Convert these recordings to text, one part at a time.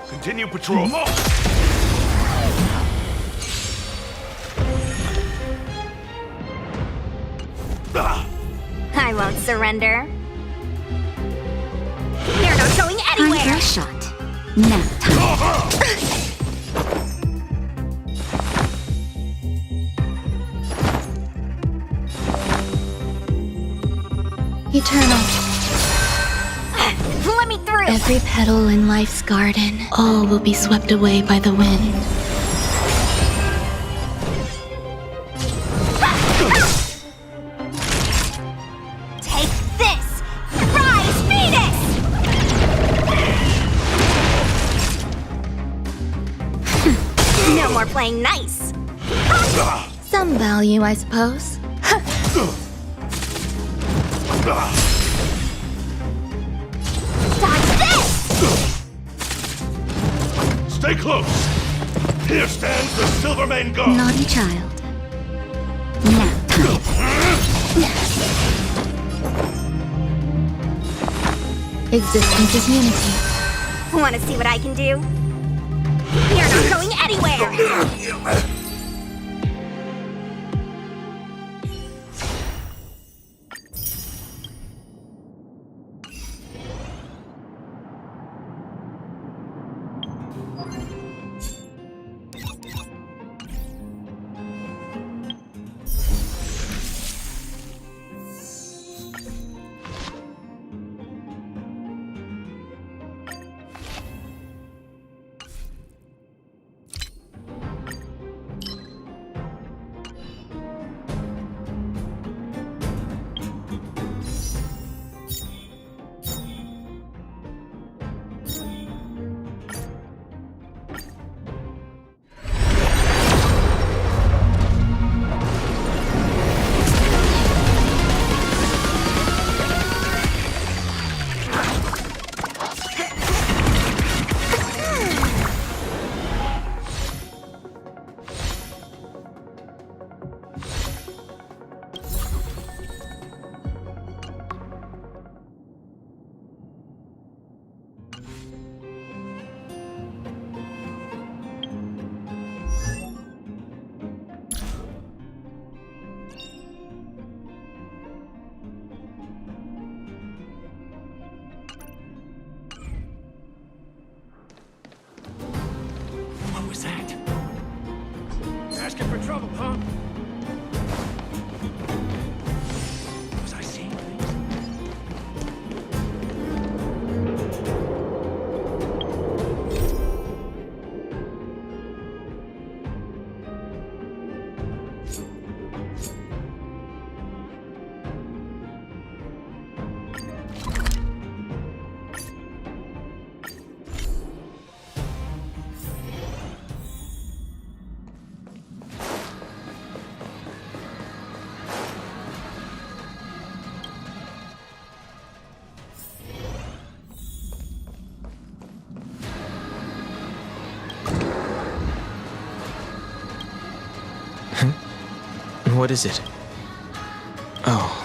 Continue patrol. I won't surrender. You're not going anywhere! Time for a shot. Now time. Eternal. Let me through! Every petal in life's garden, all will be swept away by the wind. Take this! Rise, Venus! No more playing nice. Some value, I suppose. Dodge this! Stay close. Here stands the Silvermane Guard. Naughty child. Now time. Existence is unity. Want to see what I can do? You're not going anywhere! What was that? Asking for trouble, huh? Was I seeing things? What is it? Oh.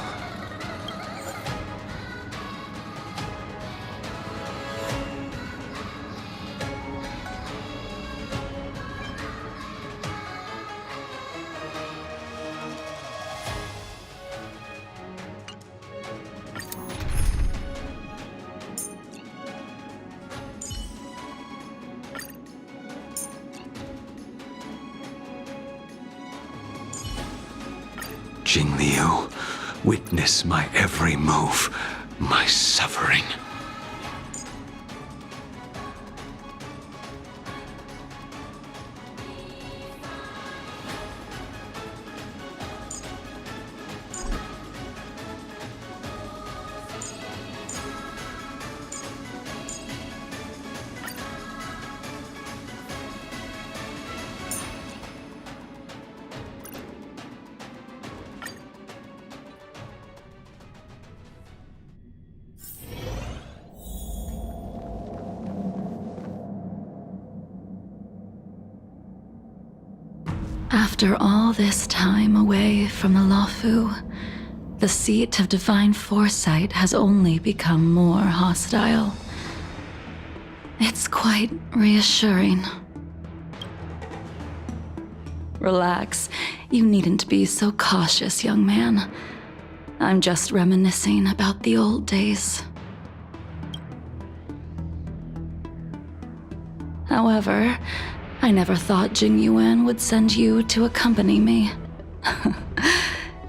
Czinlyu, witness my every move, my suffering. After all this time away from the Luofu, the seat of divine foresight has only become more hostile. It's quite reassuring. Relax. You needn't be so cautious, young man. I'm just reminiscing about the old days. However, I never thought Jing Yuan would send you to accompany me.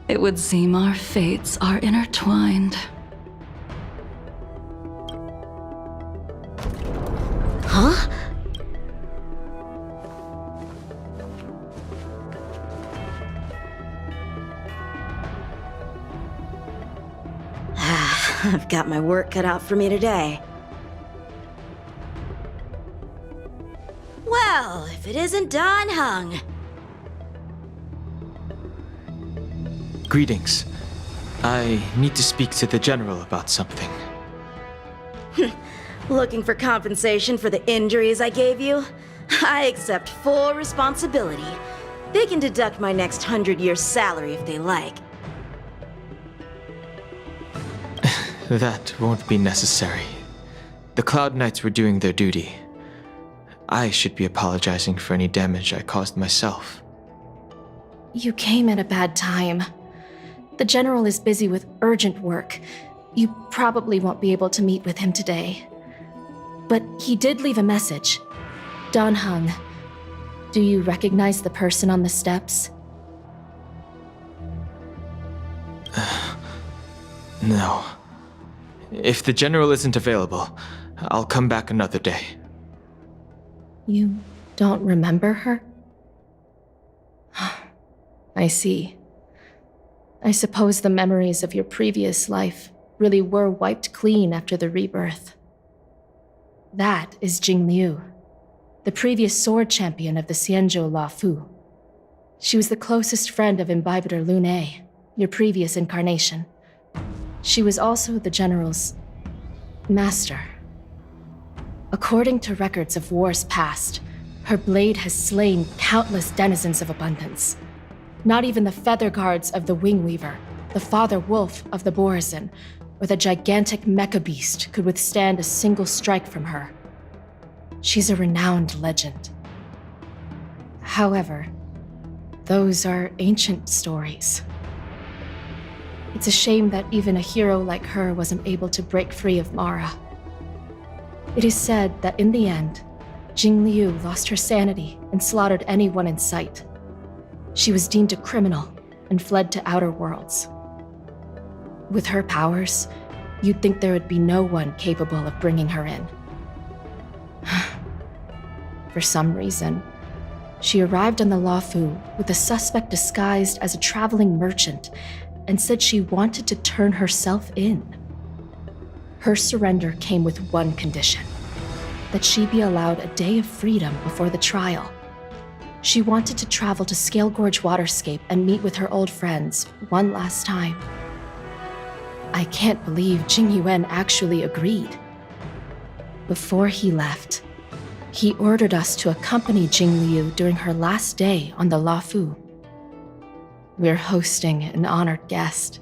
It would seem our fates are intertwined. Huh? I've got my work cut out for me today. Well, if it isn't Dan Heng. Greetings. I need to speak to the General about something. Looking for compensation for the injuries I gave you? I accept full responsibility. They can deduct my next 100-year salary if they like. That won't be necessary. The Cloud Knights were doing their duty. I should be apologizing for any damage I caused myself. You came at a bad time. The General is busy with urgent work. You probably won't be able to meet with him today. But he did leave a message. Dan Heng, do you recognize the person on the steps? No. If the General isn't available, I'll come back another day. You don't remember her? I see. I suppose the memories of your previous life really were wiped clean after the rebirth. That is Czinlyu, the previous sword champion of the Xianzhou Luofu. She was the closest friend of Imbibitor Lune, your previous incarnation. She was also the General's master. According to records of wars past, her blade has slain countless denizens of abundance. Not even the feather guards of the Wingweaver, the father wolf of the Borazon, or the gigantic mecha beast could withstand a single strike from her. She's a renowned legend. However, those are ancient stories. It's a shame that even a hero like her wasn't able to break free of Mara. It is said that in the end, Czinlyu lost her sanity and slaughtered anyone in sight. She was deemed a criminal and fled to outer worlds. With her powers, you'd think there would be no one capable of bringing her in. For some reason, she arrived on the Luofu with a suspect disguised as a traveling merchant and said she wanted to turn herself in. Her surrender came with one condition: that she be allowed a day of freedom before the trial. She wanted to travel to Scale Gorge Waterscape and meet with her old friends one last time. I can't believe Jing Yuan actually agreed. Before he left, he ordered us to accompany Czinlyu during her last day on the Luofu. We're hosting an honored guest.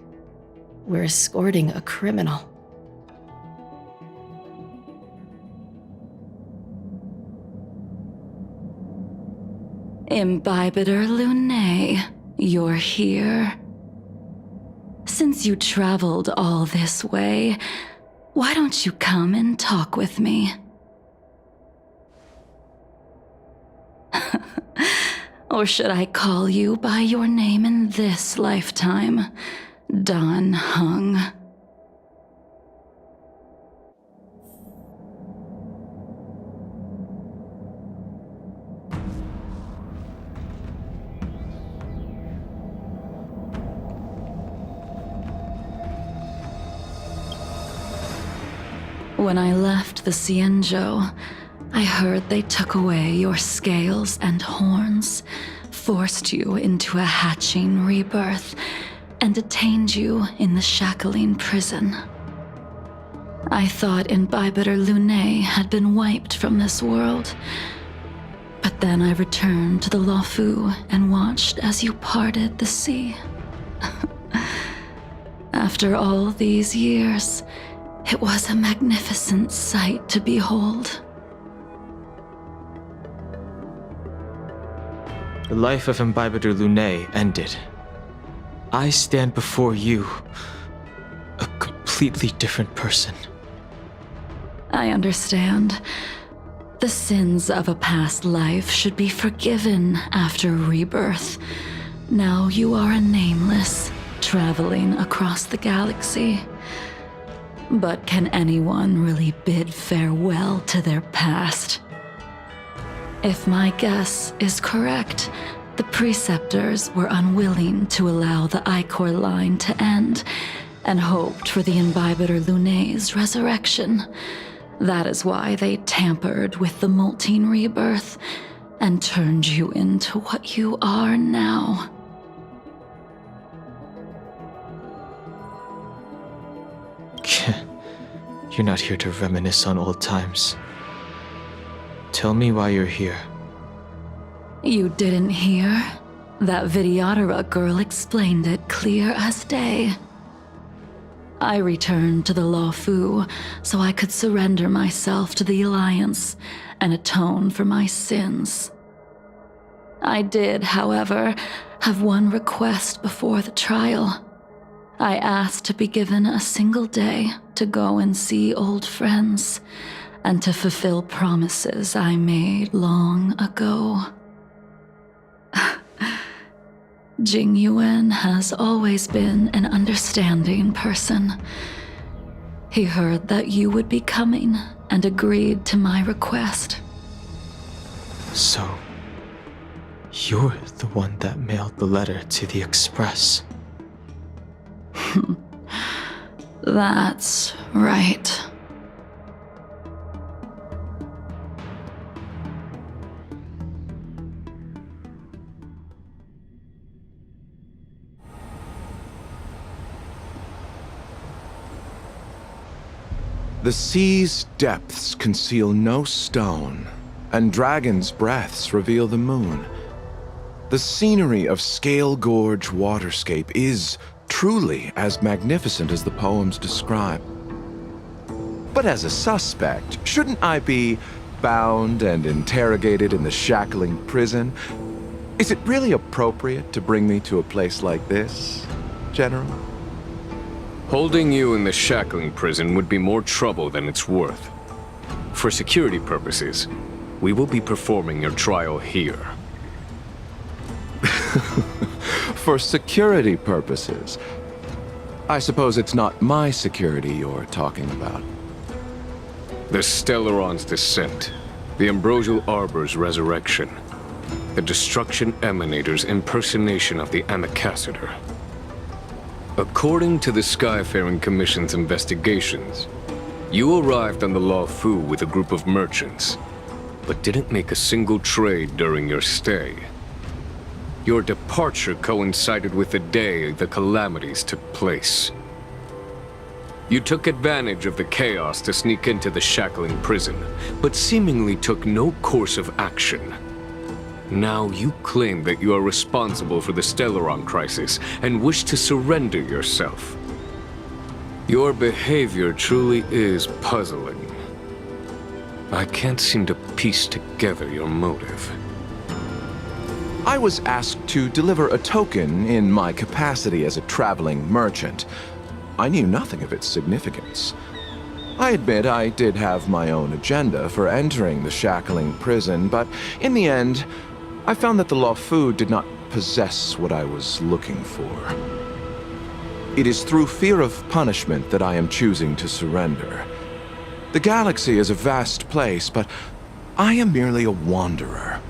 We're escorting a criminal. Imbibitor Lune, you're here. Since you traveled all this way, why don't you come and talk with me? Or should I call you by your name in this lifetime, Dan Heng? When I left the Xianzhou, I heard they took away your scales and horns, forced you into a hatching rebirth, and detained you in the shackling prison. I thought Imbibitor Lune had been wiped from this world, but Then I returned to the Luofu and watched as you parted the sea. After all these years, it was a magnificent sight to behold. The life of Imbibitor Luné ended. I stand before you, a completely different person. I understand. The sins of a past life should be forgiven after rebirth. Now you are a nameless, traveling across the galaxy. But can anyone really bid farewell to their past? If my guess is correct, the Preceptors were unwilling to allow the Ichor line to end, and hoped for the Imbibitor Luné's resurrection. That is why they tampered with the molting rebirth and turned you into what you are now. You're not here to reminisce on old times. Tell me why you're here. You didn't hear? That Vidyadhara girl explained it clear as day. I returned to the Luofu so I could surrender myself to the Alliance and atone for my sins. I did, however, have one request before the trial. I asked to be given a single day to go and see old friends and to fulfill promises I made long ago. Jing Yuan has always been an understanding person. He heard that you would be coming and agreed to my request. So, you're the one that mailed the letter to the Express. That's right. The sea's depths conceal no stone, and dragons' breaths reveal the moon. The scenery of Scale Gorge waterscape is truly as magnificent as the poems describe. But as a suspect, shouldn't I be bound and interrogated in the shackling prison? Is it really appropriate to bring me to a place like this, General? Holding you in the shackling prison would be more trouble than it's worth. For security purposes, we will be performing your trial here. For security purposes? I suppose it's not my security you're talking about. The Stellaron's descent, the Ambrosial Arbor's resurrection, the Destruction Emanator's impersonation of the Amicassator. According to the Skyfaring Commission's investigations, you arrived on the Luofu with a group of merchants, but didn't make a single trade during your stay. Your departure coincided with the day the calamities took place. You took advantage of the chaos to sneak into the shackling prison, but seemingly took no course of action. Now you claim that you are responsible for the Stellaron crisis and wish to surrender yourself. Your behavior truly is puzzling. I can't seem to piece together your motive. I was asked to deliver a token in my capacity as a traveling merchant. I knew nothing of its significance. I admit I did have my own agenda for entering the shackling prison, but in the end, I found that the Luofu did not possess what I was looking for. It is through fear of punishment that I am choosing to surrender. The galaxy is a vast place, but I am merely a wanderer.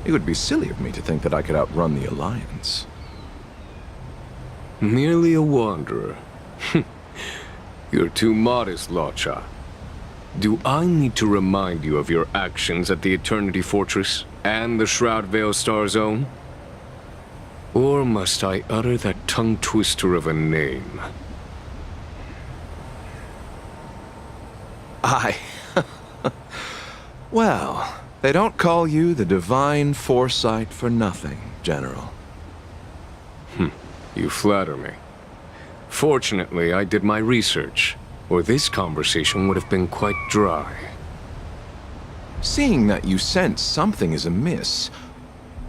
It would be silly of me to think that I could outrun the Alliance. Merely a wanderer? You're too modest, Locha. Do I need to remind you of your actions at the Eternity Fortress and the Shroud Veil Star Zone? Or must I utter that tongue twister of a name? Well, They don't call you the divine foresight for nothing, General. You flatter me. Fortunately, I did my research, or this conversation would have been quite dry. Seeing that you sense something is amiss,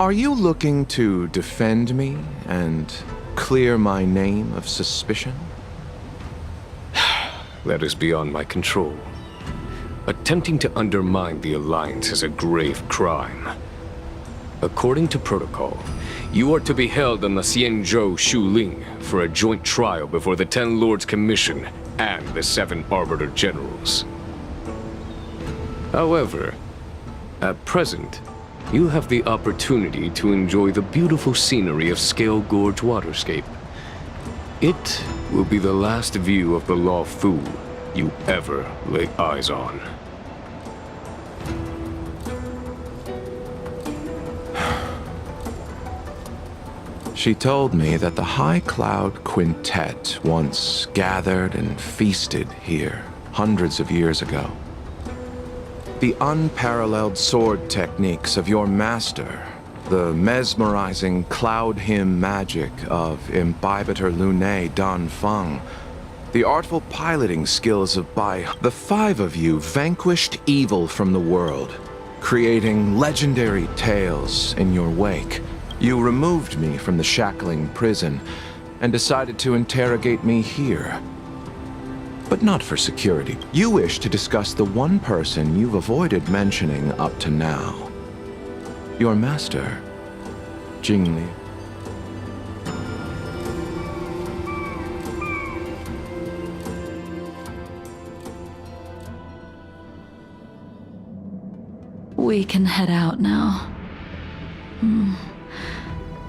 are you looking to defend me and clear my name of suspicion? That is beyond my control. Attempting to undermine the Alliance is a grave crime. According to protocol, you are to be held on the Xianzhou Shuling for a joint trial before the 10 Lords Commission and the 7 Arbiter Generals. However, at present, you have the opportunity to enjoy the beautiful scenery of Scale Gorge Waterscape. It will be the last view of the Law Fu you ever lay eyes on. She told me that the High Cloud Quintet once gathered and feasted here hundreds of years ago. The unparalleled sword techniques of your master, the mesmerizing cloud hymn magic of Imbibitor Lunae Dan Feng, the artful piloting skills of Bai, the 5 of you vanquished evil from the world, creating legendary tales in your wake. You removed me from the shackling prison and decided to interrogate me here. But not for security. You wish to discuss the one person you've avoided mentioning up to now. Your master, Czinlyu. We can head out now.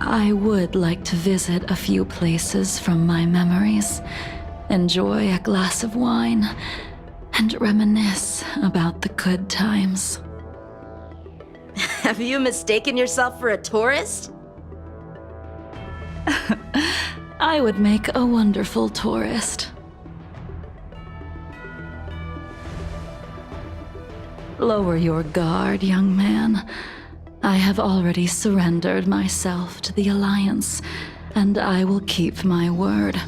I would like to visit a few places from my memories, enjoy a glass of wine, and reminisce about the good times. Have you mistaken yourself for a tourist? I would make a wonderful tourist. Lower your guard, young man. I have already surrendered myself to the Alliance, and I will keep my word.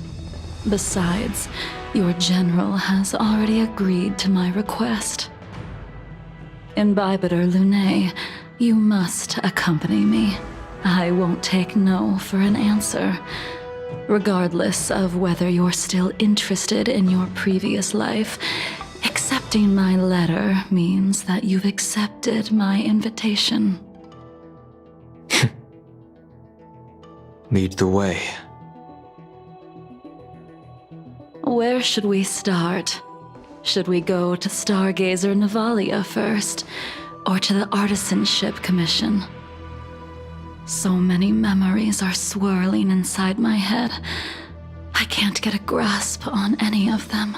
Besides, your general has already agreed to my request. Imbibitor Lunae, you must accompany me. I won't take no for an answer, regardless of whether you're still interested in your previous life. Accepting my letter means that you've accepted my invitation. Lead the way. Where should we start? Should we go to Stargazer Navalia first, or to the Artisanship Commission? So many memories are swirling inside my head. I can't get a grasp on any of them.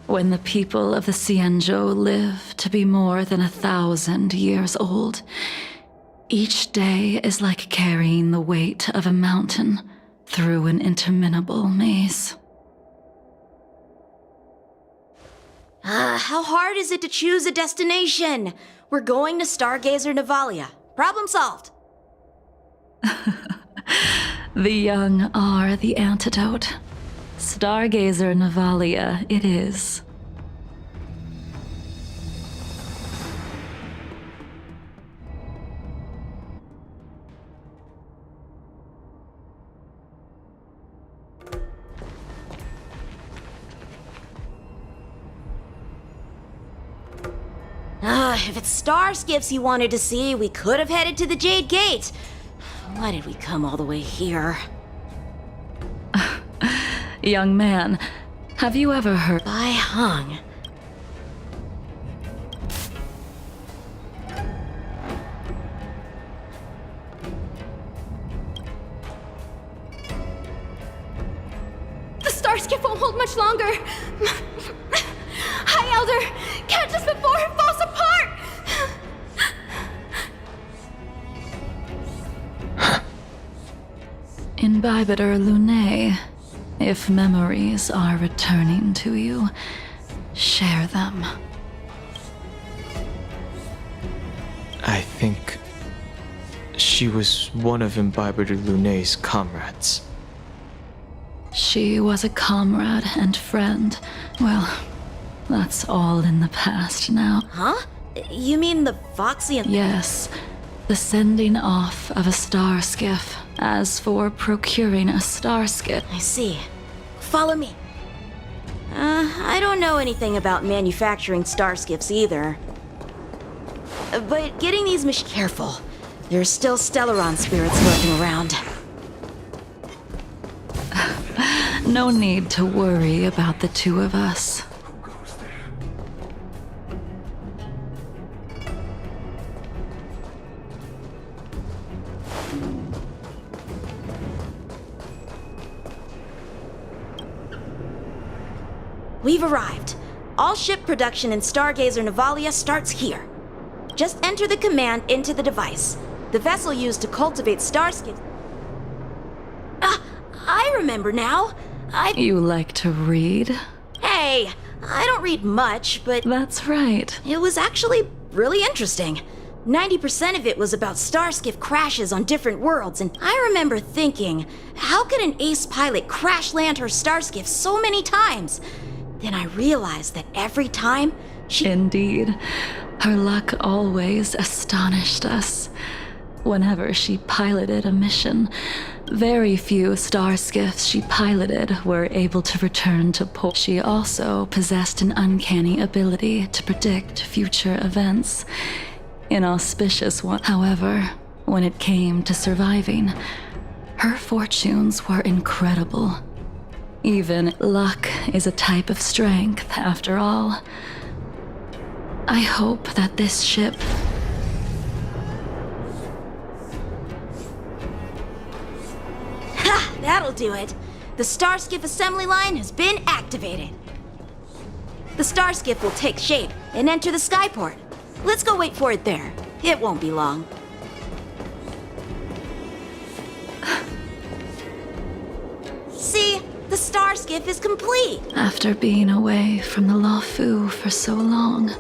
When the people of the Xianzhou live to be more than 1,000 years old, each day is like carrying the weight of a mountain through an interminable maze. How hard is it to choose a destination? We're going to Stargazer Navalia. Problem solved. The young are the antidote. Stargazer Navalia it is. If it's star skips you wanted to see, we could have headed to the Jade Gate. Why did we come all the way here? Young man, have you ever heard Bai Hung. The star skip won't hold much longer. High Elder, catch us before it falls apart! Imbibitor Lunae? If memories are returning to you, share them. I think she was one of Imbiber de Lunay's comrades. She was a comrade and friend. Well, that's all in the past now. Huh? You mean the Foxy and... Yes, the sending off of a star skiff. As for procuring a star skiff, I see. Follow me. I don't know anything about manufacturing starskiffs either. But getting these careful. There's still Stellaron spirits lurking around. no need to worry about the two of us. We've arrived. All ship production in Stargazer Navalia starts here. Just enter the command into the device. The vessel used to cultivate starskips. I remember now. You like to read? Hey, I don't read much, but That's right. it was actually really interesting. 90% of it was about starskiff crashes on different worlds, and I remember thinking, how could an ace pilot crash land her starskiff so many times? Then I realized that every time she... Indeed. Her luck always astonished us. Whenever she piloted a mission, very few starskiffs she piloted were able to return to port. She also possessed an uncanny ability to predict future events. Inauspicious one. However, when it came to surviving, her fortunes were incredible. Even luck is a type of strength, after all. I hope that this ship... Ha! That'll do it. The starskiff assembly line has been activated. The starskiff will take shape and enter the skyport. Let's go wait for it there. It won't be long. See? The starskiff is complete! After being away from the Lawfu for so long,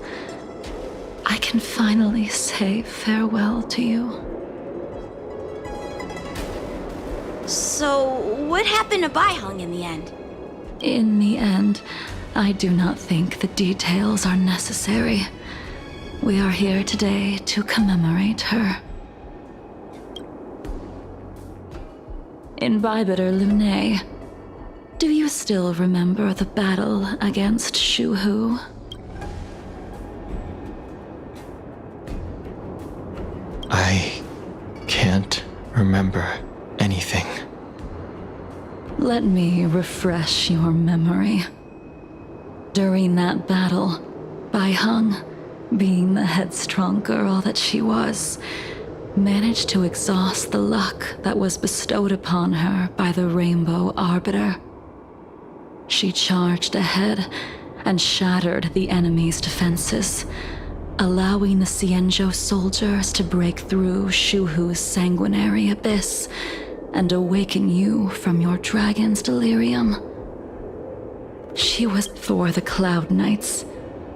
I can finally say farewell to you. So, what happened to Baihung in the end? In the end, I do not think the details are necessary. We are here today to commemorate her. Imbiber Lunay, do you still remember the battle against Shuhu? I can't remember anything. Let me refresh your memory. During that battle, Baihung, being the headstrong girl that she was, managed to exhaust the luck that was bestowed upon her by the Rainbow Arbiter. She charged ahead and shattered the enemy's defenses, allowing the Czynlyu soldiers to break through Shuhu's sanguinary abyss and awaken you from your dragon's delirium. She was for the Cloud Knights.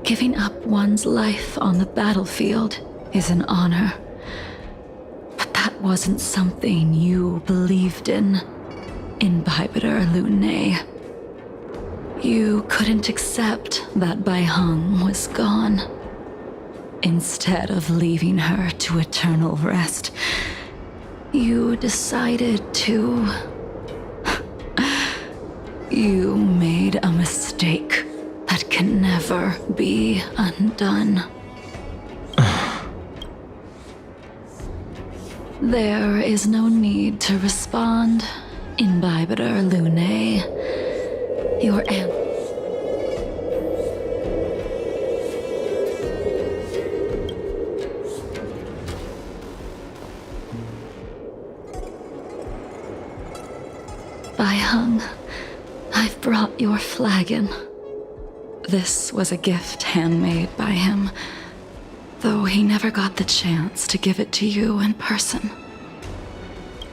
Giving up one's life on the battlefield is an honor. But that wasn't something you believed in Imbiber Lunay. You couldn't accept that Baihung was gone. Instead of leaving her to eternal rest, you decided to... You made a mistake that can never be undone. There is no need to respond, Imbiber Lunay. Your aunt. Baihung, I've brought your flagon. This was a gift handmade by him, though he never got the chance to give it to you in person.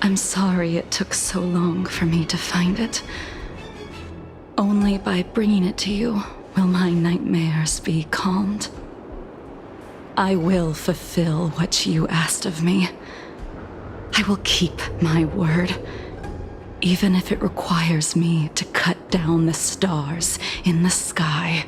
I'm sorry it took so long for me to find it. Only by bringing it to you will my nightmares be calmed. I will fulfill what you asked of me. I will keep my word, even if it requires me to cut down the stars in the sky.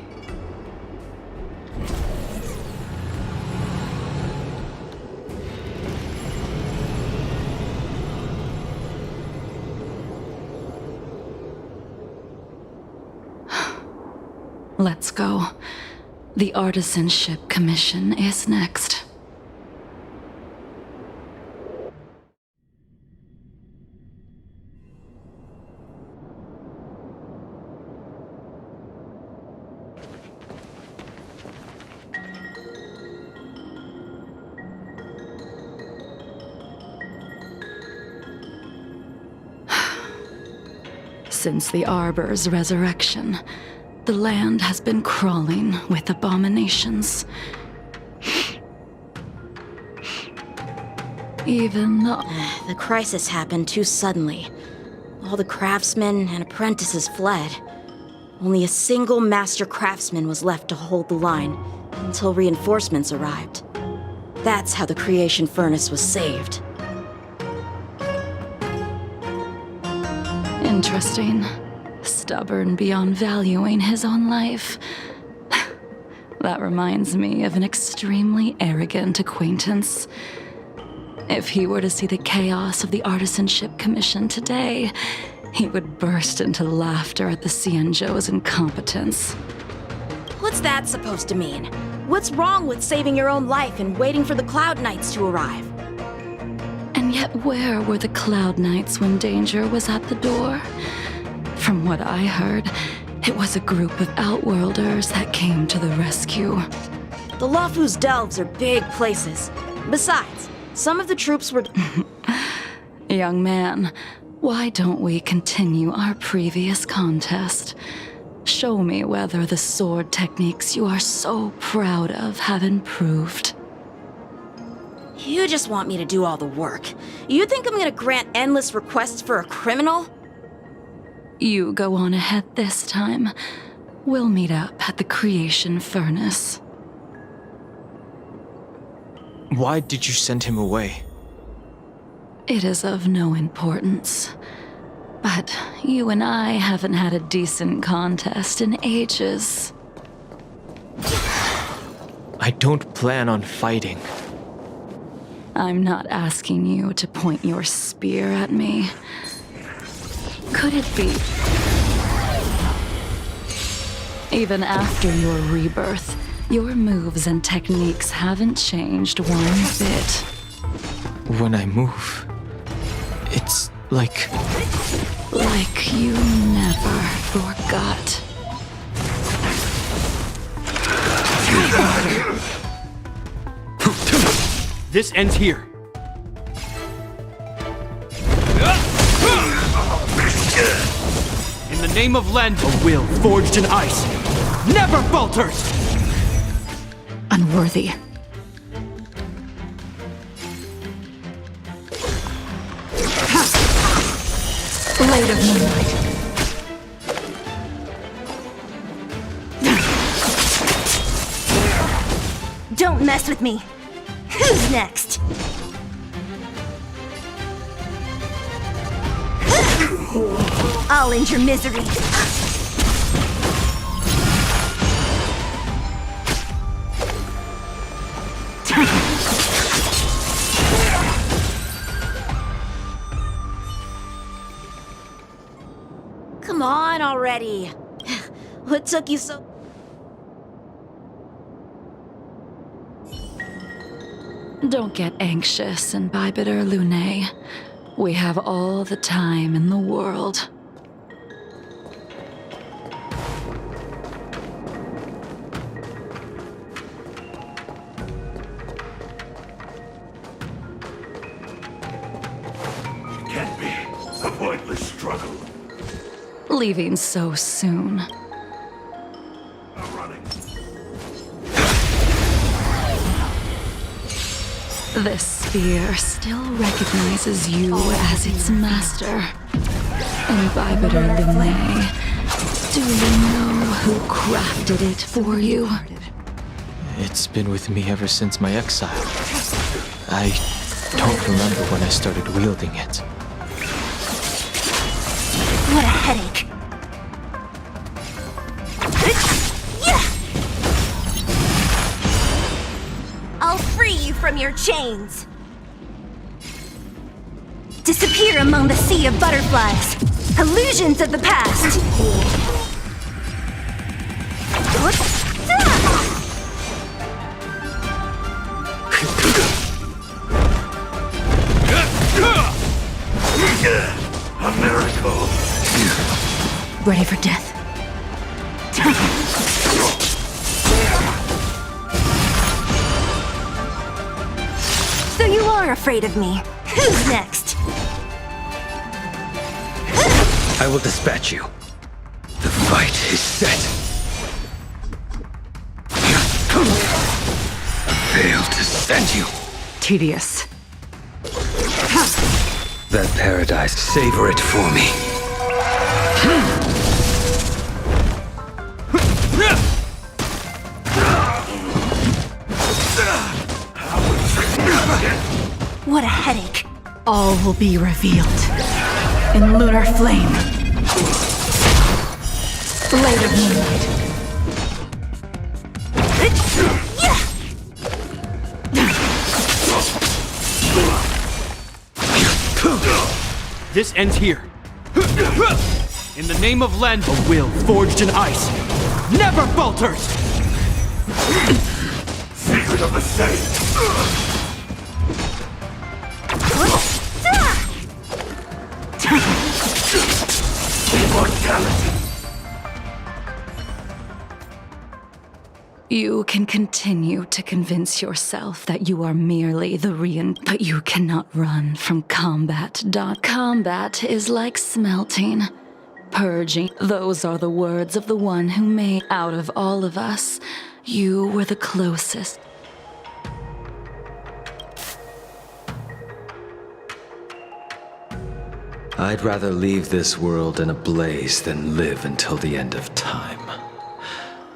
Let's go. The Artisanship Commission is next. Since the Arbor's resurrection, the land has been crawling with abominations. Even the... The crisis happened too suddenly. All the craftsmen and apprentices fled. Only a single master craftsman was left to hold the line until reinforcements arrived. That's how the creation furnace was saved. Interesting. Stubborn beyond valuing his own life. That reminds me of an extremely arrogant acquaintance. If he were to see the chaos of the Artisanship Commission today, he would burst into laughter at the Czianzhou's incompetence. What's that supposed to mean? What's wrong with saving your own life and waiting for the Cloud Knights to arrive? And yet where were the Cloud Knights when danger was at the door? From what I heard, it was a group of Outworlders that came to the rescue. The Luofu's delves are big places. Besides, some of the troops were... Young man, why don't we continue our previous contest? Show me whether the sword techniques you are so proud of have improved. You just want me to do all the work. You think I'm gonna grant endless requests for a criminal? You go on ahead this time. We'll meet up at the creation furnace. Why did you send him away? It is of no importance. But you and I haven't had a decent contest in ages. I don't plan on fighting. I'm not asking you to point your spear at me. Could it be? Even after your rebirth, your moves and techniques haven't changed one bit. When I move, it's like... Like you never forgot. This ends here. In the name of Lend, a will forged in ice never falters! Unworthy. Blade of Moonlight. Don't mess with me. Who's next? I'll end your misery. Come on already. What took you so... Don't get anxious, Imbibitor Lunae. We have all the time in the world. It can't be a pointless struggle. Leaving so soon. I'm running. This spear still recognizes you as its master. Imbibitor Lunae. Do you know who crafted it for you? It's been with me ever since my exile. I don't remember when I started wielding it. What a headache. I'll free you from your chains. Disappear among the sea of butterflies. Illusions of the past. A miracle! Ready for death. So you are afraid of me. Who's next? I will dispatch you. The fight is set. I failed to send you. Tedious. That paradise, savor it for me. What a headache. All will be revealed in lunar flame. Blade of moonlight. This ends here. In the name of Len, a will forged in ice never falters! Secret of the saint! Immortality! You can continue to convince yourself that you are merely the but you cannot run from combat. Combat is like smelting, purging. Those are the words of the one who made. Out of all of us, you were the closest. I'd rather leave this world in a blaze than live until the end of time.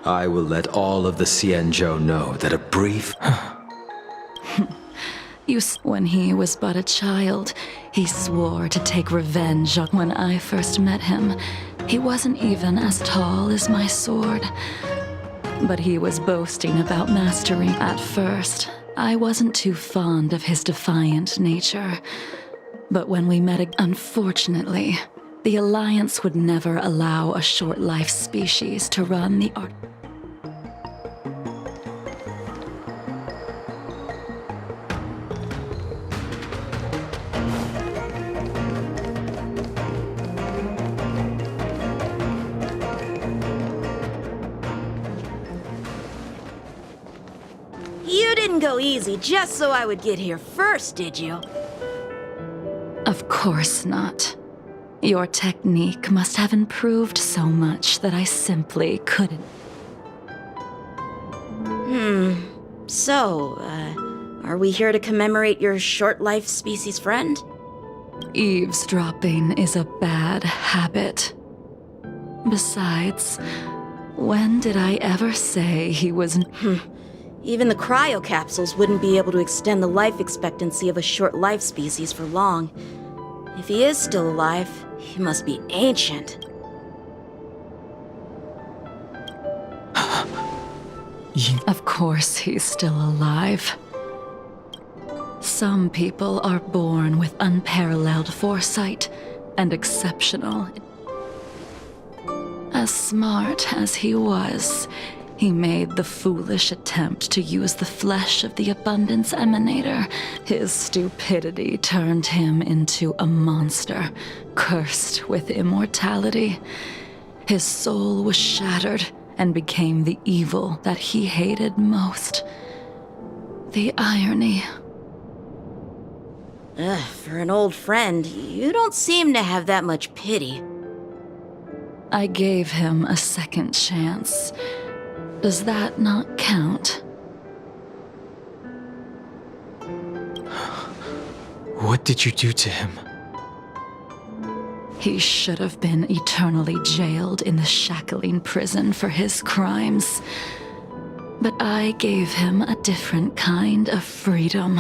I will let all of the Czинlю know that a brief... When he was but a child, he swore to take revenge. When I first met him, he wasn't even as tall as my sword. But he was boasting about mastering. At first, I wasn't too fond of his defiant nature. But when we met, unfortunately, the Alliance would never allow a short-life species to run the art. You didn't go easy just so I would get here first, did you? Of course not. Your technique must have improved so much that I simply couldn't. So, are we here to commemorate your short-life species friend? Eavesdropping is a bad habit. Besides, when did I ever say he was... Even the cryocapsules wouldn't be able to extend the life expectancy of a short-life species for long. If he is still alive, he must be ancient. Of course he's still alive. Some people are born with unparalleled foresight and exceptional. As smart as he was, he made the foolish attempt to use the flesh of the Abundance Emanator. His stupidity turned him into a monster, cursed with immortality. His soul was shattered and became the evil that he hated most. The irony. For an old friend, you don't seem to have that much pity. I gave him a second chance. Does that not count? What did you do to him? He should have been eternally jailed in the shackling prison for his crimes. But I gave him a different kind of freedom.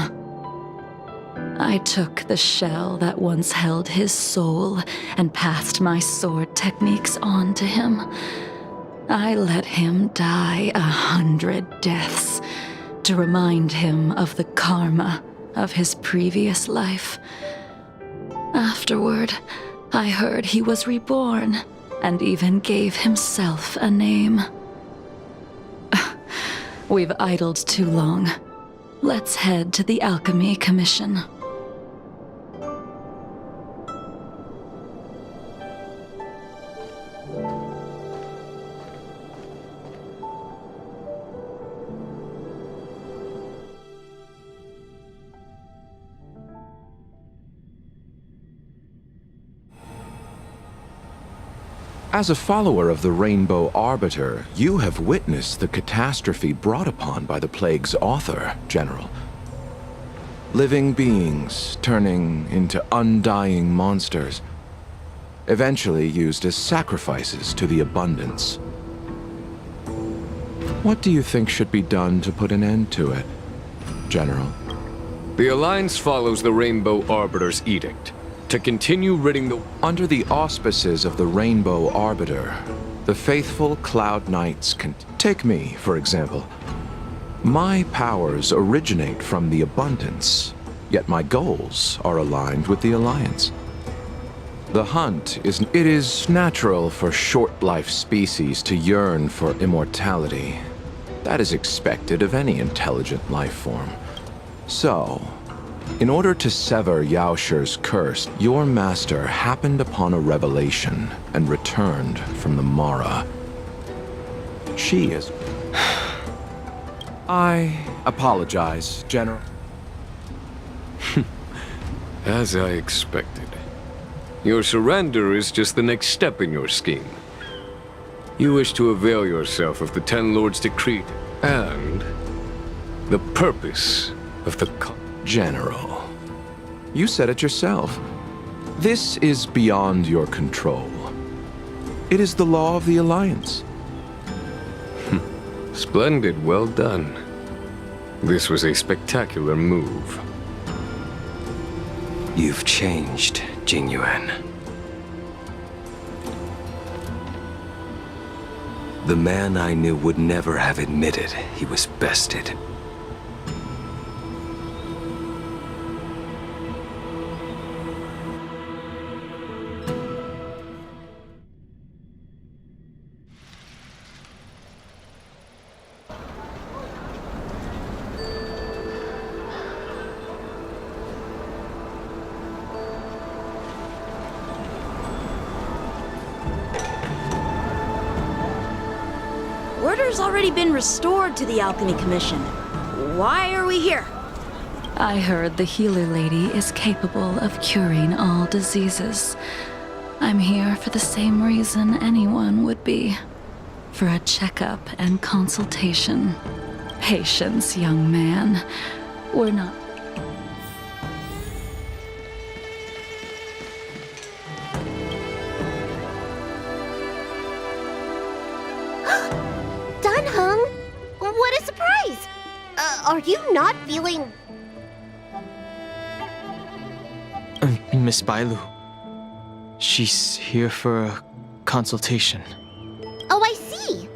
I took the shell that once held his soul and passed my sword techniques on to him. I let him die 100 deaths to remind him of the karma of his previous life. Afterward, I heard he was reborn and even gave himself a name. We've idled too long. Let's head to the Alchemy Commission. As a follower of the Rainbow Arbiter, you have witnessed the catastrophe brought upon by the plague's author, General. Living beings turning into undying monsters, eventually used as sacrifices to the abundance. What do you think should be done to put an end to it, General? The Alliance follows the Rainbow Arbiter's edict to continue ridding the... Under the auspices of the Rainbow Arbiter, the faithful Cloud Knights can... Take me, for example. My powers originate from the abundance, yet my goals are aligned with the Alliance. The hunt is... It is natural for short-life species to yearn for immortality. That is expected of any intelligent life form. So, in order to sever Yaoshir's curse, your master happened upon a revelation and returned from the Mara. She is... I apologize, General. As I expected. Your surrender is just the next step in your scheme. You wish to avail yourself of the Ten Lords' decree and the purpose of the... General, you said it yourself. This is beyond your control. It is the law of the Alliance. Splendid, well done. This was a spectacular move. You've changed, Jingyuan. The man I knew would never have admitted he was bested. Order's already been restored to the Alchemy Commission. Why are we here? I heard the healer lady is capable of curing all diseases. I'm here for the same reason anyone would be. For a checkup and consultation. Patience, young man. We're not... What a surprise! Are you not feeling... Miss Bailu. She's here for a consultation. Oh, I see!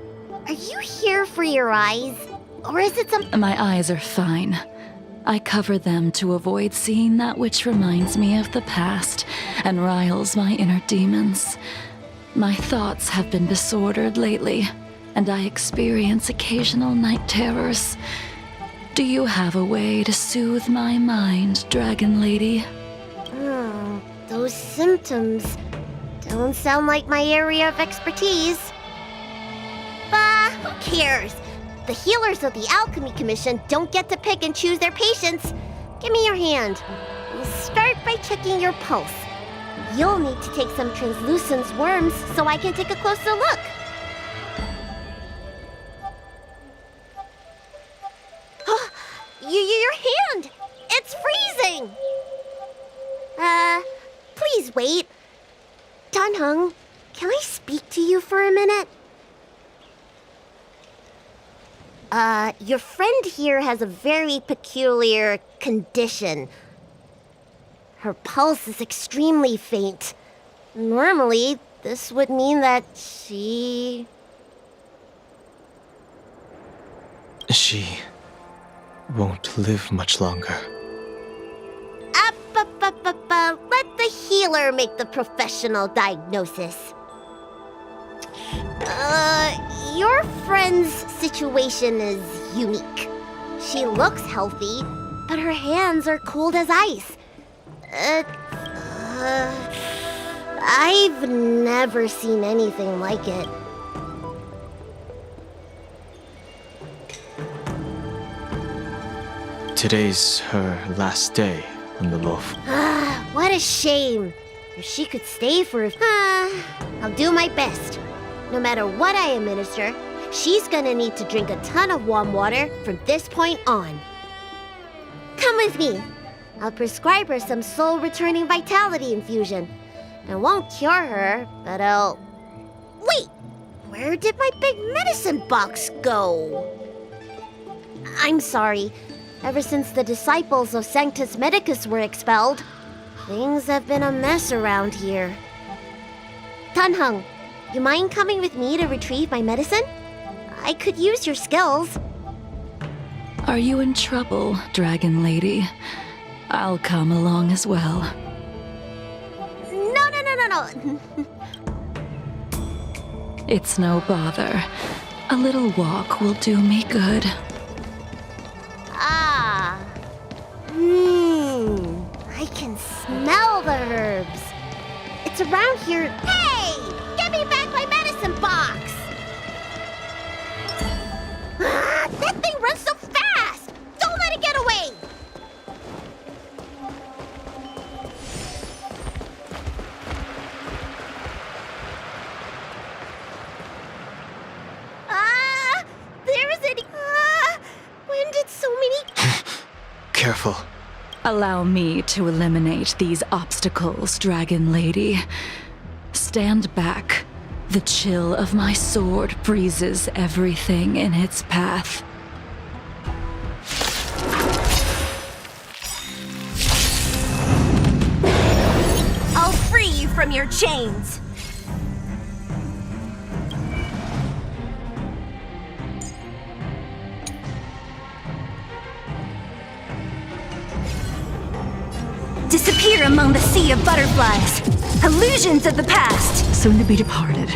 Are you here for your eyes? Or is it some... My eyes are fine. I cover them to avoid seeing that which reminds me of the past and riles my inner demons. My thoughts have been disordered lately, and I experience occasional night terrors. Do you have a way to soothe my mind, Dragon Lady? Those symptoms don't sound like my area of expertise. Bah, who cares? The healers of the Alchemy Commission don't get to pick and choose their patients. Give me your hand. We'll start by checking your pulse. You'll need to take some translucent worms so I can take a closer look. Your hand! It's freezing! Please wait. Dunhung, can I speak to you for a minute? Your friend here has a very peculiar condition. Her pulse is extremely faint. Normally, this would mean that she won't live much longer. Let the healer make the professional diagnosis. Your friend's situation is unique. She looks healthy, but her hands are cold as ice. I've never seen anything like it. Today's her last day on the loaf. What a shame. If she could stay for I'll do my best. No matter what I administer, she's gonna need to drink a ton of warm water from this point on. Come with me. I'll prescribe her some soul-returning vitality infusion. I won't cure her, but I'll... Wait! Where did my big medicine box go? I'm sorry. Ever since the disciples of Sanctus Medicus were expelled, things have been a mess around here. Dunhung, you mind coming with me to retrieve my medicine? I could use your skills. Are you in trouble, Dragon Lady? I'll come along as well. No. It's no bother. A little walk will do me good. I can smell the herbs. It's around here. Hey! Give me back my medicine box! That thing runs so fast! Don't let it get away! There is any... when did so many... Careful. Allow me to eliminate these obstacles, Dragon Lady. Stand back. The chill of my sword freezes everything in its path. I'll free you from your chains. Disappear among the sea of butterflies. Illusions of the past. Soon to be departed.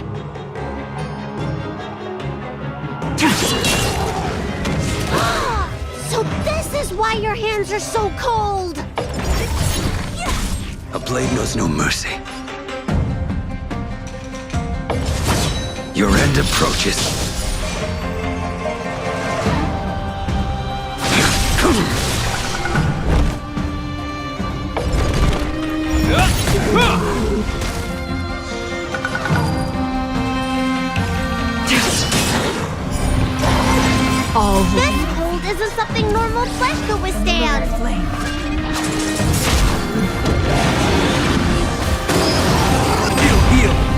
So this is why your hands are so cold! A blade knows no mercy. Your end approaches. This cold isn't something normal flesh could withstand!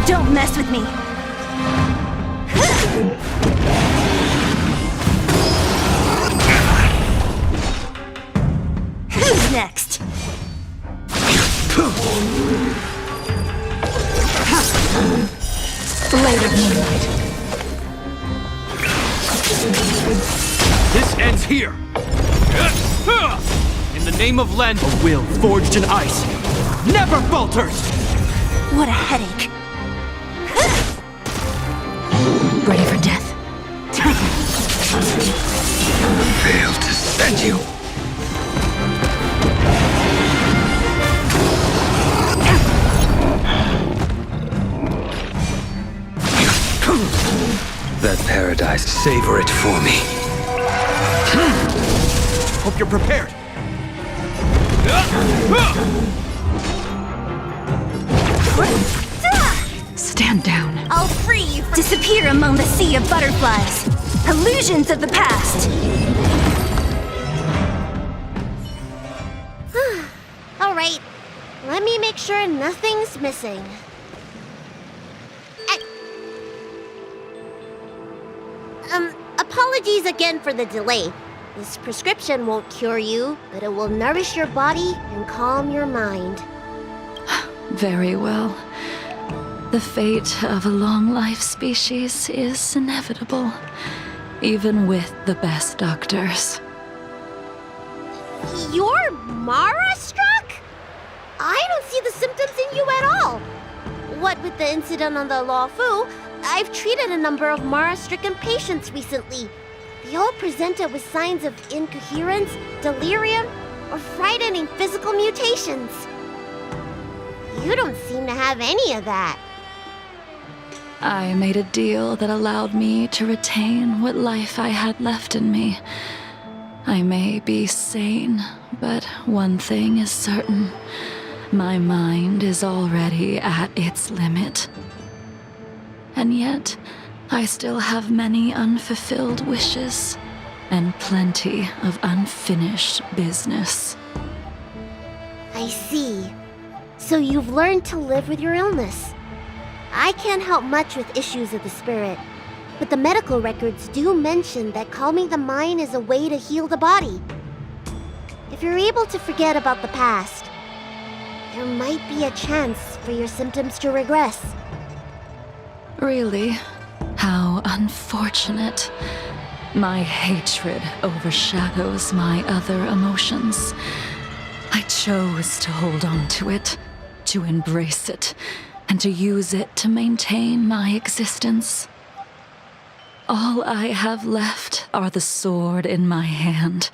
Don't mess with me. Who's next? Blade of Moonlight. This ends here! In the name of Len, a will forged in ice never falters! What a headache. Ready for death? Failed to send you. That paradise, savor it for me. Hope you're prepared. Stand down. I'll free you. Disappear among the sea of butterflies. Illusions of the past. Alright, let me make sure nothing's missing. Apologies again for the delay. This prescription won't cure you, but it will nourish your body and calm your mind. Very well. The fate of a long-life species is inevitable, even with the best doctors. You're Mara-struck? I don't see the symptoms in you at all. What with the incident on the Law Fu, I've treated a number of Mara-stricken patients recently. They all presented with signs of incoherence, delirium, or frightening physical mutations. You don't seem to have any of that. I made a deal that allowed me to retain what life I had left in me. I may be sane, but one thing is certain. My mind is already at its limit. And yet, I still have many unfulfilled wishes, and plenty of unfinished business. I see. So you've learned to live with your illness. I can't help much with issues of the spirit, but the medical records do mention that calming the mind is a way to heal the body. If you're able to forget about the past, there might be a chance for your symptoms to regress. Really? How unfortunate. My hatred overshadows my other emotions. I chose to hold on to it, to embrace it, and to use it to maintain my existence. All I have left are the sword in my hand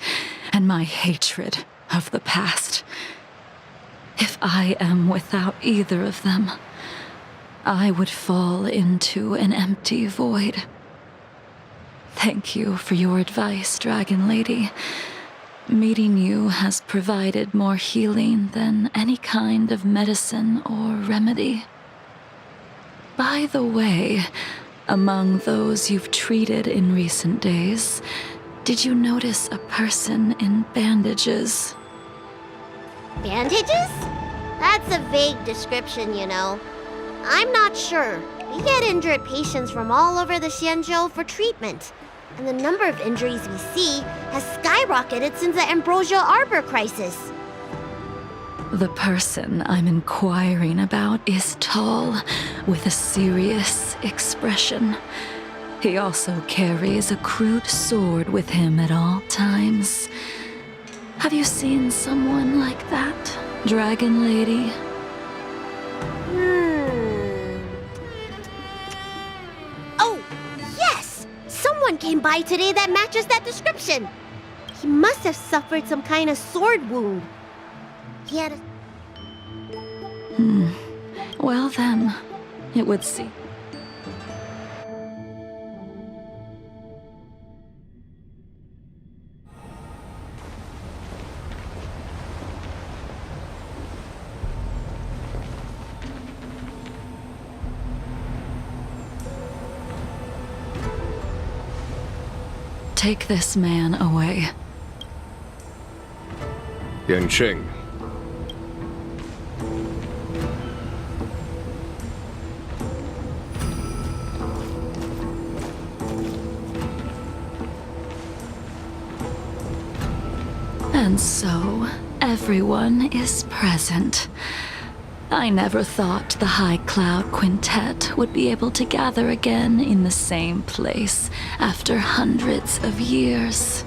and my hatred of the past. If I am without either of them, I would fall into an empty void. Thank you for your advice, Dragon Lady. Meeting you has provided more healing than any kind of medicine or remedy. By the way, among those you've treated in recent days, did you notice a person in bandages? Bandages? That's a vague description, you know. I'm not sure. We get injured patients from all over the Xianzhou for treatment, and the number of injuries we see has skyrocketed since the Ambrosia Arbor crisis. The person I'm inquiring about is tall, with a serious expression. He also carries a crude sword with him at all times. Have you seen someone like that, Dragon Lady? Oh, yes! Someone came by today that matches that description. He must have suffered some kind of sword wound. He had a... Well then, it would seem. Take this man away. Yanqing. And so, everyone is present. I never thought the High Cloud Quintet would be able to gather again in the same place after hundreds of years.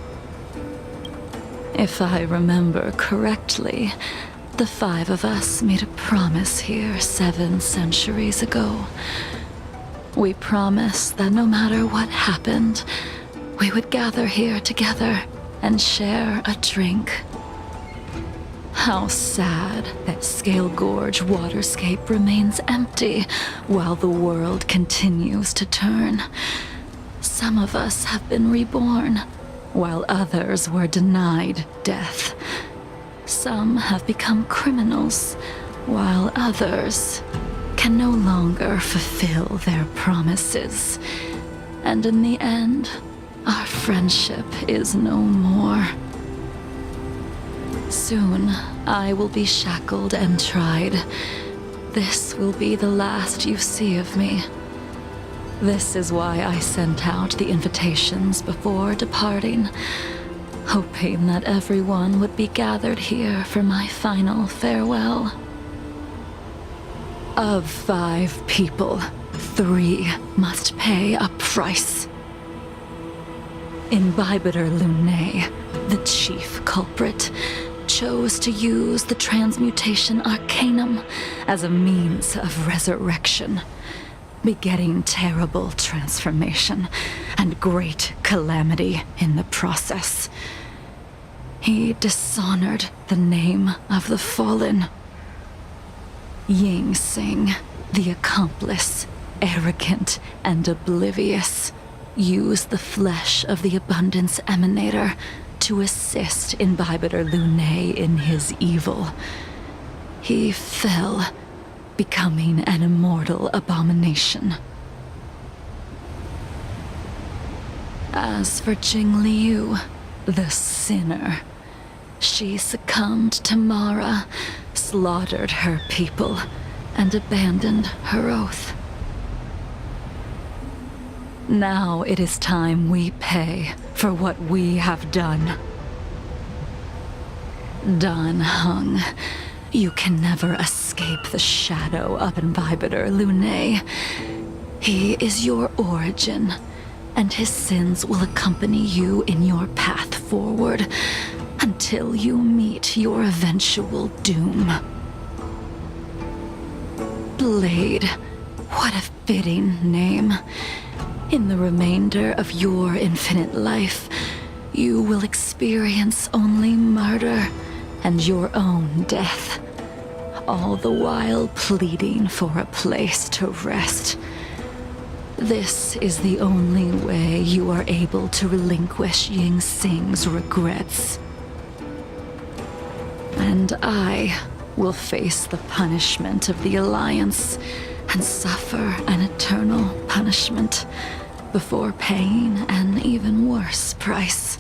If I remember correctly, the five of us made a promise here 7 centuries ago. We promised that no matter what happened, we would gather here together and share a drink. How sad that Scale Gorge waterscape remains empty while the world continues to turn. Some of us have been reborn, while others were denied death. Some have become criminals, while others can no longer fulfill their promises. And in the end, our friendship is no more. Soon, I will be shackled and tried. This will be the last you see of me. This is why I sent out the invitations before departing, hoping that everyone would be gathered here for my final farewell. Of 5 people, 3 must pay a price. Imbibitor Lunae, the chief culprit, chose to use the transmutation arcanum as a means of resurrection, begetting terrible transformation and great calamity in the process. He dishonored the name of the fallen. Ying Sing, the accomplice, arrogant and oblivious, used the flesh of the Abundance Emanator to assist Imbibitor Lunae in his evil. He fell, becoming an immortal abomination. As for Czinlyu, the sinner, she succumbed to Mara, slaughtered her people, and abandoned her oath. Now it is time we pay for what we have done. Dan Heng, you can never escape the shadow of Imbibitor Lunae. He is your origin, and his sins will accompany you in your path forward until you meet your eventual doom. Blade, what a fitting name. In the remainder of your infinite life, you will experience only murder and your own death, all the while pleading for a place to rest. This is the only way you are able to relinquish Ying Sing's regrets. And I will face the punishment of the Alliance and suffer an eternal punishment before paying an even worse price.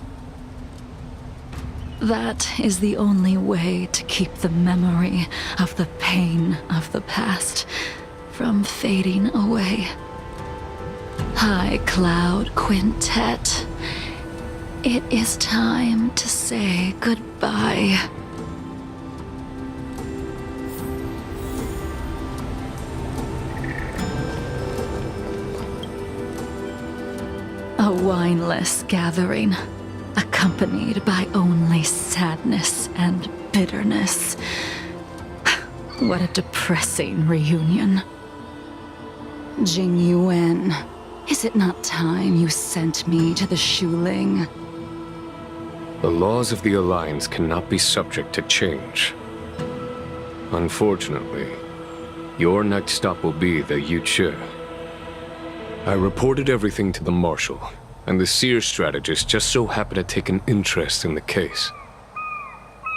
That is the only way to keep the memory of the pain of the past from fading away. High Cloud Quintet, it is time to say goodbye. A wineless gathering, accompanied by only sadness and bitterness. What a depressing reunion. Jing Yuan, is it not time you sent me to the Shuling? The laws of the Alliance cannot be subject to change. Unfortunately, your next stop will be the Yuchi. I reported everything to the Marshal, and the Seer strategist just so happened to take an interest in the case.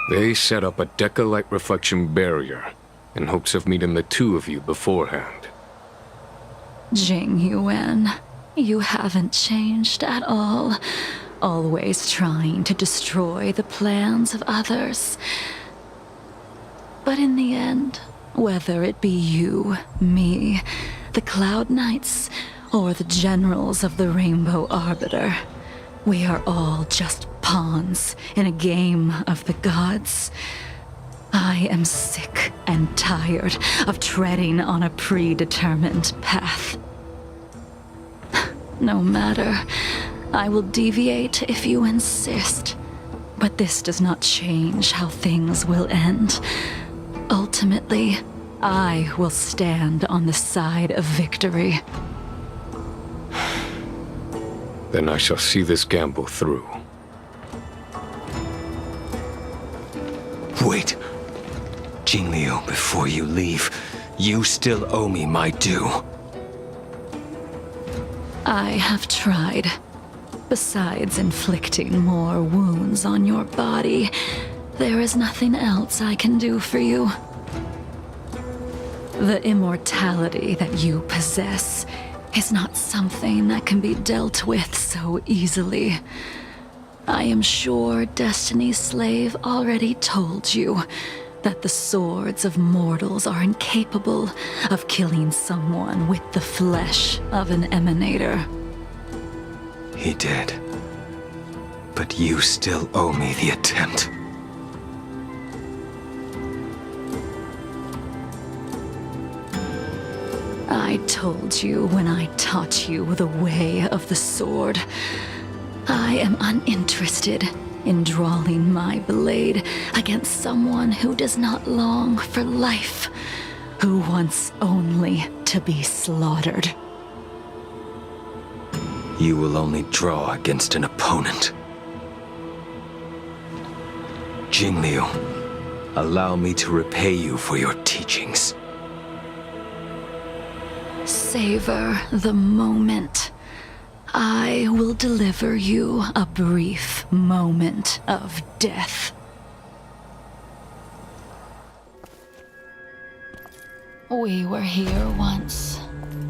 They set up a Deca-light reflection barrier in hopes of meeting the 2 of you beforehand. Jing Yuan, you haven't changed at all. Always trying to destroy the plans of others. But in the end, whether it be you, me, the Cloud Knights, or the generals of the Rainbow Arbiter, we are all just pawns in a game of the gods. I am sick and tired of treading on a predetermined path. No matter, I will deviate if you insist, but this does not change how things will end. Ultimately, I will stand on the side of victory. Then I shall see this gamble through. Wait. Czinlyu, before you leave, you still owe me my due. I have tried. Besides inflicting more wounds on your body, there is nothing else I can do for you. The immortality that you possess is not something that can be dealt with so easily. I am sure Destiny's Slave already told you, that the swords of mortals are incapable of killing someone with the flesh of an emanator. He did. But you still owe me the attempt. I told you when I taught you the way of the sword. I am uninterested in drawing my blade against someone who does not long for life, who wants only to be slaughtered. You will only draw against an opponent. Czinlyu, allow me to repay you for your teachings. Savor the moment. I will deliver you a brief moment of death. We were here once,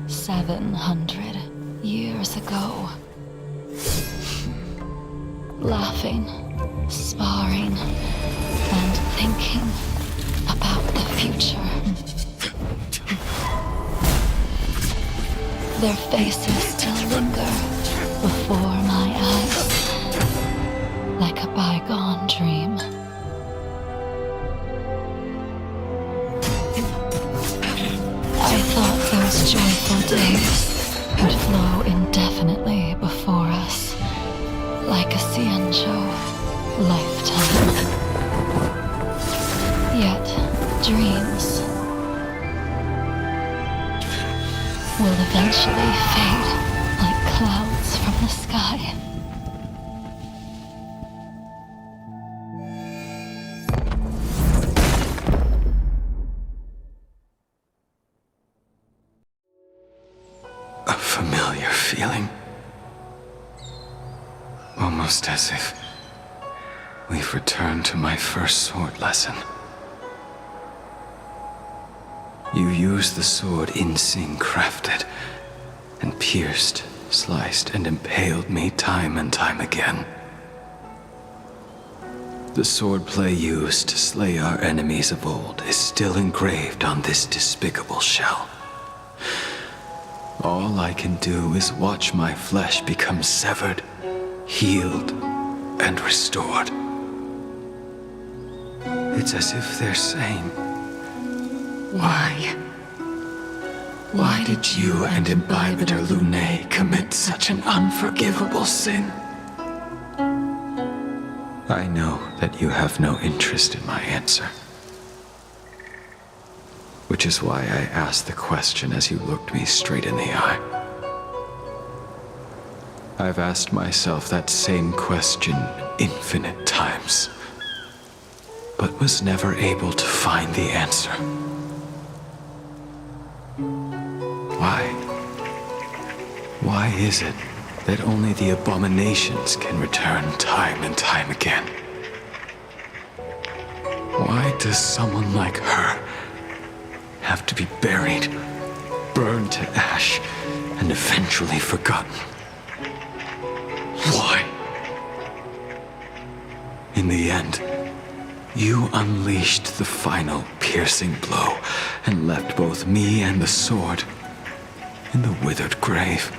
700 years ago. Laughing, sparring, and thinking about the future. Their faces still linger before my eyes, like a bygone dream. I thought those joyful days would flow indefinitely before us, like a Czinlyu lifetime. Yet, dreams will eventually fade like clouds from the sky. A familiar feeling. Almost as if we've returned to my first sword lesson. You used the sword Insing crafted, and pierced, sliced, and impaled me time and time again. The swordplay used to slay our enemies of old is still engraved on this despicable shell. All I can do is watch my flesh become severed, healed, and restored. It's as if they're saying, Why did you and Imbibitor Lunae commit such an unforgivable sin? I know that you have no interest in my answer. Which is why I asked the question as you looked me straight in the eye. I've asked myself that same question infinite times, but was never able to find the answer. Why is it that only the abominations can return time and time again? Why does someone like her have to be buried, burned to ash, and eventually forgotten? Why? In the end, you unleashed the final piercing blow and left both me and the sword in the withered grave.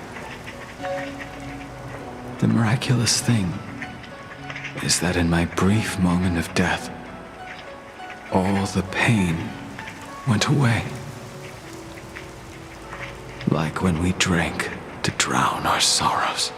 The miraculous thing is that in my brief moment of death, all the pain went away. Like when we drank to drown our sorrows.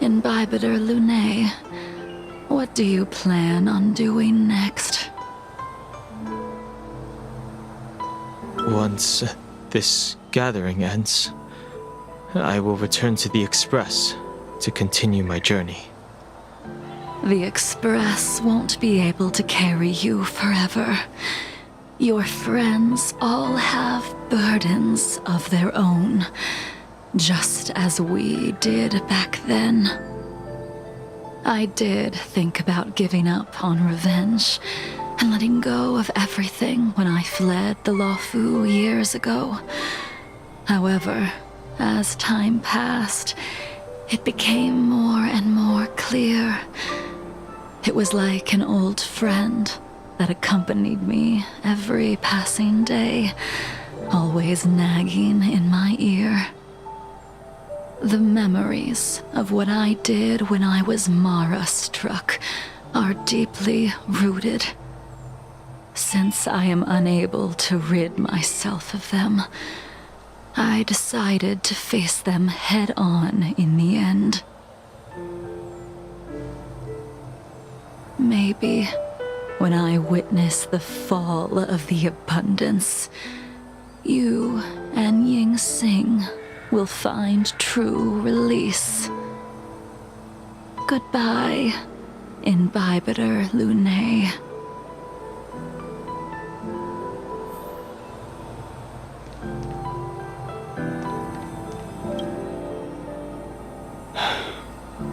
Imbibitor Lunae, what do you plan on doing next? Once this gathering ends, I will return to the Express to continue my journey. The Express won't be able to carry you forever. Your friends all have burdens of their own, just as we did back then. I did think about giving up on revenge and letting go of everything when I fled the Luofu years ago. However, as time passed, it became more and more clear. It was like an old friend that accompanied me every passing day, always nagging in my ear. The memories of what I did when I was Mara-struck are deeply rooted. Since I am unable to rid myself of them, I decided to face them head-on in the end. Maybe when I witness the fall of the abundance, you and Ying Sing will find true release. Goodbye, Imbibitor Lune.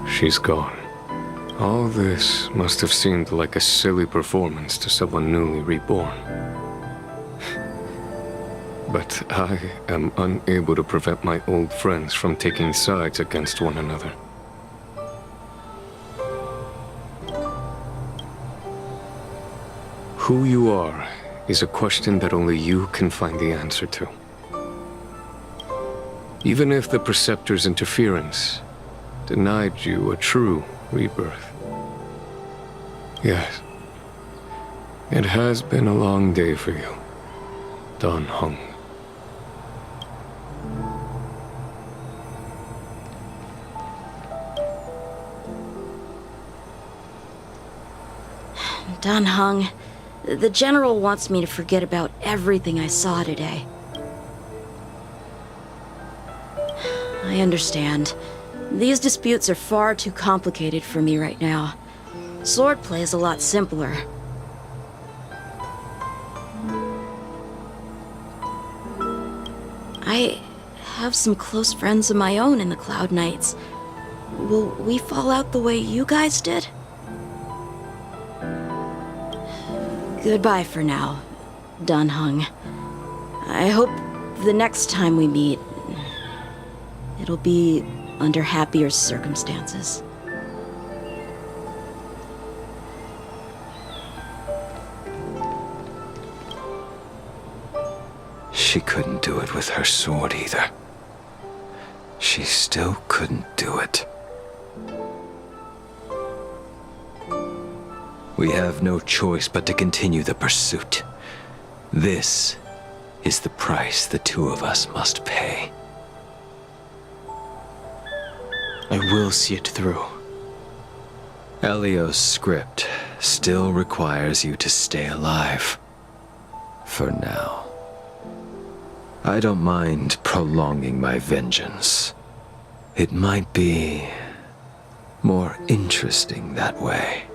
She's gone. All this must have seemed like a silly performance to someone newly reborn. But I am unable to prevent my old friends from taking sides against one another. Who you are is a question that only you can find the answer to. Even if the Preceptor's interference denied you a true rebirth. Yes, it has been a long day for you, Dan Heng. Dan Heng, the General wants me to forget about everything I saw today. I understand. These disputes are far too complicated for me right now. Swordplay is a lot simpler. I have some close friends of my own in the Cloud Knights. Will we fall out the way you guys did? Goodbye for now, Dan Heng. I hope the next time we meet, it'll be under happier circumstances. She couldn't do it with her sword either. She still couldn't do it. We have no choice but to continue the pursuit. This is the price the two of us must pay. I will see it through. Elio's script still requires you to stay alive. For now. I don't mind prolonging my vengeance. It might be more interesting that way.